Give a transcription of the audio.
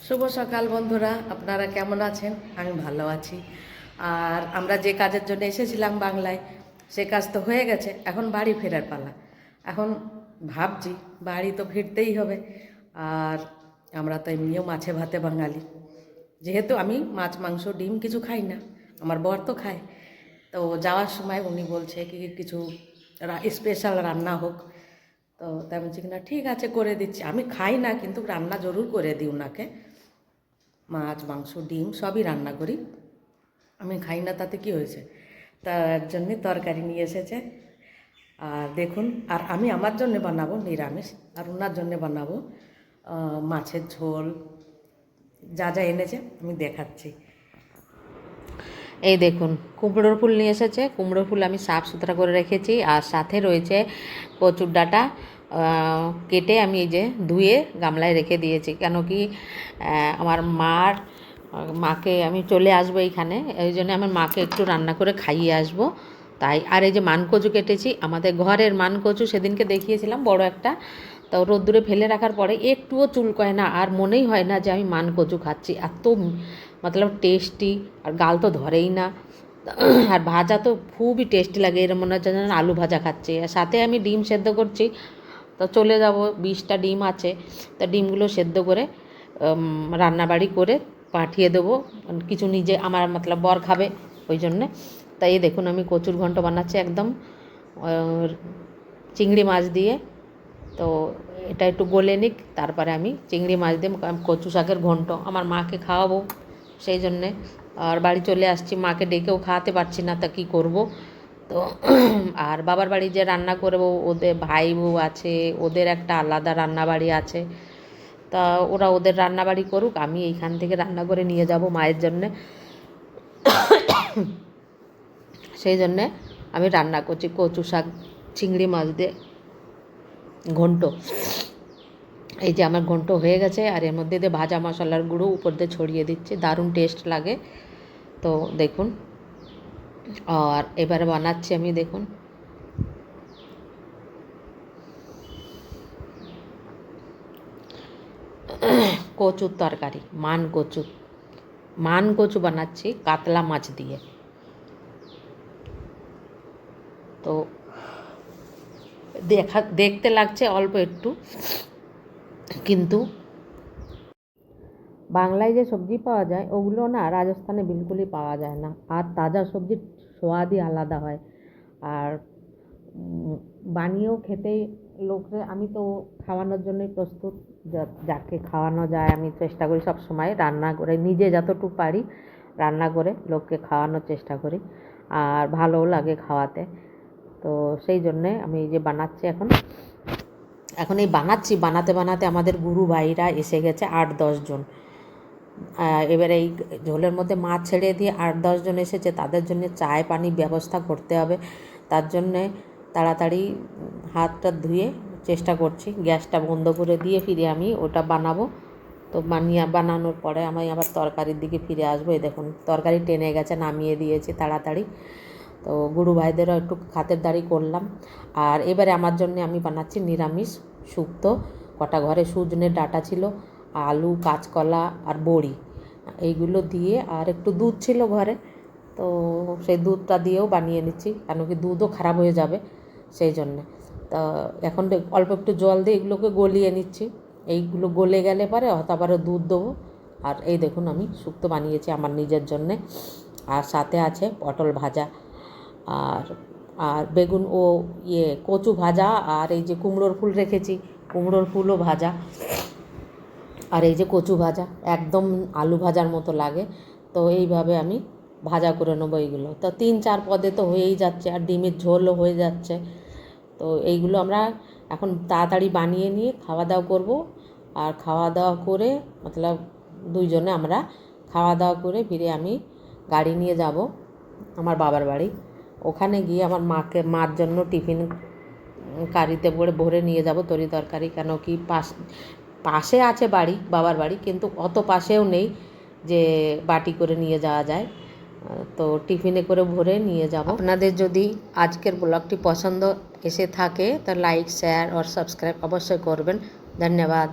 শুভ সকাল বন্ধুরা, আপনারা কেমন আছেন? আমি ভালো আছি। আর আমরা যে কাজের জন্য এসেছিলাম বাংলায়, সে কাজ তো হয়ে গেছে। এখন বাড়ি ফেরার পালা। এখন ভাবছি বাড়ি তো ফিরতেই হবে। আর আমরা তো এমনিও মাছে ভাতে বাঙালি, যেহেতু আমি মাছ মাংস ডিম কিছু খাই না, আমার বর তো খায়। তো যাওয়ার সময় উনি বলছে কি কিছু স্পেশাল রান্না হোক। তো তাই বলছি কিনা ঠিক আছে করে দিচ্ছি। আমি খাই না কিন্তু রান্না জরুর করে দিই ওনাকে। মাছ মাংস ডিম সবই রান্না করি, আমি খাই না তাতে কি হয়েছে। তার জন্যে তরকারি নিয়ে এসেছে। আর দেখুন, আর আমি আমার জন্যে বানাবো নিরামিষ, আর ওনার জন্যে বানাবো মাছের ঝোল। যা যা এনেছে আমি দেখাচ্ছি। এই দেখুন, কুমড়োর ফুল নিয়ে এসেছে। কুমড়োর ফুল আমি সাফ সুতরা করে রেখেছি। আর সাথে রয়েছে কচুর ডাঁটা, কেটে আমি এই যে ধুয়ে গামলায় রেখে দিয়েছি। কেন কি আমার মাকে আমি চলে আসবো এইখানে, এই জন্য আমার মাকে একটু রান্না করে খাইয়ে আসবো তাই। আর এই যে মানকচু কেটেছি, আমাদের ঘরের মানকচু সেদিনকে দেখিয়েছিলাম বড় একটা। তো রোদ্দুরে ফেলে রাখার পরে একটুও চুলকয় না, আর মনেই হয় না যে আমি মানকচু খাচ্ছি। এত মতলব টেস্টি, আর গাল তো ধরেই না। আর ভাজা তো খুবই টেস্টি লাগে, এর মনে হচ্ছে যেন আলু ভাজা খাচ্ছি। আর সাথে আমি ডিম সেদ্ধ করছি। তো চলে যাব, 20টা ডিম আছে। তা ডিমগুলো সেদ্ধ করে রান্নাবাড়ি করে পাঠিয়ে দেবো। কিছু নিজে আমার মতলব বর খাবে ওই জন্যে। তাই এই দেখুন, আমি কচুর ঘন্ট বানাচ্ছি একদম চিংড়ি মাছ দিয়ে। তো এটা একটু গলে নিক, তারপরে আমি চিংড়ি মাছ দিয়ে কচু শাকের ঘন্ট আমার মাকে খাওয়াবো সেই জন্যে। আর বাড়ি চলে আসছি, মাকে ডেকেও খাওয়াতে পারছি না, তা কী করবো। তো আর বাবার বাড়ি যে রান্না করবো, ওদের ভাই বউ আছে, ওদের একটা আলাদা রান্নাবাড়ি আছে। তা ওরা ওদের রান্নাবাড়ি করুক, আমি এইখান থেকে রান্না করে নিয়ে যাব মায়ের জন্যে। সেই জন্যে আমি রান্না করছি কচু শাক চিংড়ি মাছ দিয়ে ঘন্ট। এই যে আমার ঘন্ট হয়ে গেছে, আর এর মধ্যে দিয়ে ভাজা মশলার গুঁড়ো উপর দিয়ে ছড়িয়ে দিচ্ছি, দারুণ টেস্ট লাগে। তো দেখুন, আর এবারে বানাচ্ছি আমি, দেখুন কচুর তরকারি, মান কচু বানাচ্ছি কাতলা মাছ দিয়ে। তো দেখতে লাগছে অল্প একটু, কিন্তু বাংলায় যে সবজি পাওয়া যায় ওগুলো না রাজস্থানে বিলকুলই পাওয়া যায় না। আর তাজা সবজির স্বাদই আলাদা হয়। আর বানিয়েও খেতে লোকরে আমি তো খাওয়ানোর জন্যই প্রস্তুত। যাকে খাওয়ানো যায় আমি চেষ্টা করি সব সময় রান্না করে, নিজে যতটুকু পারি রান্না করে লোককে খাওয়ানোর চেষ্টা করি। আর ভালোও লাগে খাওয়াতে। তো সেই জন্যে আমি এই যে বানাচ্ছি এখন এই বানাতে বানাতে আমাদের গুরু ভাইরা এসে গেছে 8-10 জন। এবার এই ঝোলের মধ্যে মাছ ছেড়ে দিয়ে 8-10 জন এসেছে, তাদের জন্য চায় পানির ব্যবস্থা করতে হবে। তার জন্যে তাড়াতাড়ি হাতটা ধুয়ে চেষ্টা করছি, গ্যাসটা বন্ধ করে দিয়ে ফিরে আমি ওটা বানাবো। তো বানানোর পরে আমি আবার তরকারির দিকে ফিরে আসবো। এই দেখুন তরকারি টেনে গেছে, নামিয়ে দিয়েছি তাড়াতাড়ি। তো গুরু ভাইদেরও একটু খাতিরদারি করলাম। আর এবারে আমার জন্য আমি বানাচ্ছি নিরামিষ শুক্তো। কটা ঘরে সজনের ডাঁটা ছিল, আলু, কাঁচকলা আর বড়ি, এইগুলো দিয়ে, আর একটু দুধ ছিল ঘরে, তো সেই দুধটা দিয়েও বানিয়ে নিচ্ছি, কেন কি দুধও খারাপ হয়ে যাবে সেই জন্যে। তা এখন অল্প একটু জল দিয়ে এগুলোকে গলিয়ে নিচ্ছি। এইগুলো গলে গেলে পরে তারপরে দুধ দেবো। আর এই দেখুন আমি শুক্তো বানিয়েছি আমার নিজের জন্যে। আর সাথে আছে পটল ভাজা, আর আর বেগুন ও কচু ভাজা, আর এই যে কুমড়োর ফুল রেখেছি, কুমড়োর ফুলও ভাজা, আর এই যে কচু ভাজা একদম আলু ভাজার মতো লাগে। তো এইভাবে আমি ভাজা করে নেবো এইগুলো। তো 3-4 পদে তো হয়েই যাচ্ছে, আর ডিমের ঝোলও হয়ে যাচ্ছে। তো এইগুলো আমরা এখন তাড়াতাড়ি বানিয়ে নিয়ে খাওয়া দাওয়া করবো। আর খাওয়া দাওয়া করে মতলব দুইজনে আমরা খাওয়া দাওয়া করে ফিরে আমি গাড়ি নিয়ে যাব আমার বাবার বাড়ি। ওখানে গিয়ে আমার মার জন্য টিফিন কারিতে করে ভরে নিয়ে যাব তরি তরকারি। কেন কি পাশে আছে বাড়ি, বাবার বাড়ি, কিন্তু অত পাশেও নেই যে বাটি করে নিয়ে যাওয়া যায়। তো টিফিনে করে ভরে নিয়ে যাব। আপনাদের যদি আজকের ব্লগটি পছন্দ এসে থাকে তো লাইক, শেয়ার और सब्सक्राइब অবশ্যই করবেন। ধন্যবাদ।